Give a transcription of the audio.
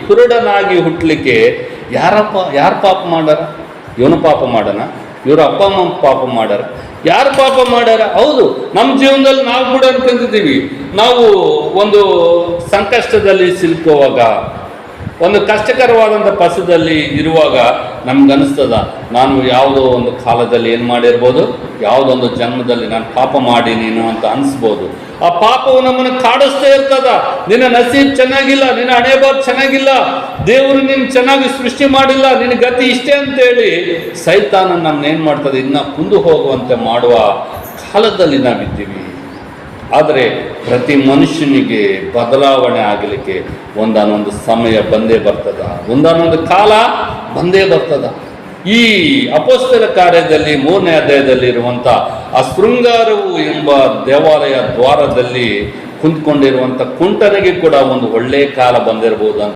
ಕುರುಡನಾಗಿ ಹುಟ್ಟಲಿಕ್ಕೆ ಯಾರು ಪಾಪ ಮಾಡ್ಯಾರ? ಇವನು ಪಾಪ ಮಾಡೋಣ, ಇವ್ರ ಅಪ್ಪ ಅಮ್ಮ ಪಾಪ ಮಾಡ್ಯಾರ? ಯಾರು ಪಾಪ ಮಾಡ್ಯಾರ? ಹೌದು, ನಮ್ಮ ಜೀವನದಲ್ಲಿ ನಾವು ಕೂಡ ಅನ್ಕೊಂಡಿದ್ದೀವಿ. ನಾವು ಒಂದು ಸಂಕಷ್ಟದಲ್ಲಿ ಸಿಲುಕುವಾಗ, ಒಂದು ಕಷ್ಟಕರವಾದಂಥ ಪಸದಲ್ಲಿ ಇರುವಾಗ ನಮ್ಗನ್ನಿಸ್ತದ, ನಾನು ಯಾವುದೋ ಒಂದು ಕಾಲದಲ್ಲಿ ಏನು ಮಾಡಿರ್ಬೋದು, ಯಾವುದೊಂದು ಜನ್ಮದಲ್ಲಿ ನಾನು ಪಾಪ ಮಾಡಿ ನೀನು ಅಂತ ಅನಿಸ್ಬೋದು. ಆ ಪಾಪವು ನಮ್ಮನ್ನು ಕಾಡಿಸ್ತಾ ಇರ್ತದ. ನಿನ್ನ ನಸೀಬ್ ಚೆನ್ನಾಗಿಲ್ಲ, ನಿನ್ನ ಹಣೆಬಾರ್ ಚೆನ್ನಾಗಿಲ್ಲ, ದೇವರು ನಿನ್ನ ಚೆನ್ನಾಗಿ ಸೃಷ್ಟಿ ಮಾಡಿಲ್ಲ, ನಿನ್ನ ಗತಿ ಇಷ್ಟೇ ಅಂತೇಳಿ ಸೈತಾನ ನಮ್ಮನ್ನೇನು ಮಾಡ್ತದೆ, ಇನ್ನು ಕುಂದು ಹೋಗುವಂತೆ ಮಾಡುವ ಕಾಲದಲ್ಲಿ ನಾವಿದ್ದೀವಿ. ಆದರೆ ಪ್ರತಿ ಮನುಷ್ಯನಿಗೆ ಬದಲಾವಣೆ ಆಗಲಿಕ್ಕೆ ಒಂದಾನೊಂದು ಸಮಯ ಬಂದೇ ಬರ್ತದ, ಒಂದಾನೊಂದು ಕಾಲ ಬಂದೇ ಬರ್ತದ. ಈ ಅಪೊಸ್ತಲ ಕಾರ್ಯದಲ್ಲಿ 3ನೇ ಅಧ್ಯಾಯದಲ್ಲಿ ಇರುವಂಥ ಆ ಶೃಂಗಾರವು ಎಂಬ ದೇವಾಲಯ ದ್ವಾರದಲ್ಲಿ ಕುಂತ್ಕೊಂಡಿರುವಂಥ ಕುಂಟನಿಗೆ ಕೂಡ ಒಂದು ಒಳ್ಳೆಯ ಕಾಲ ಬಂದಿರಬಹುದು ಅಂತ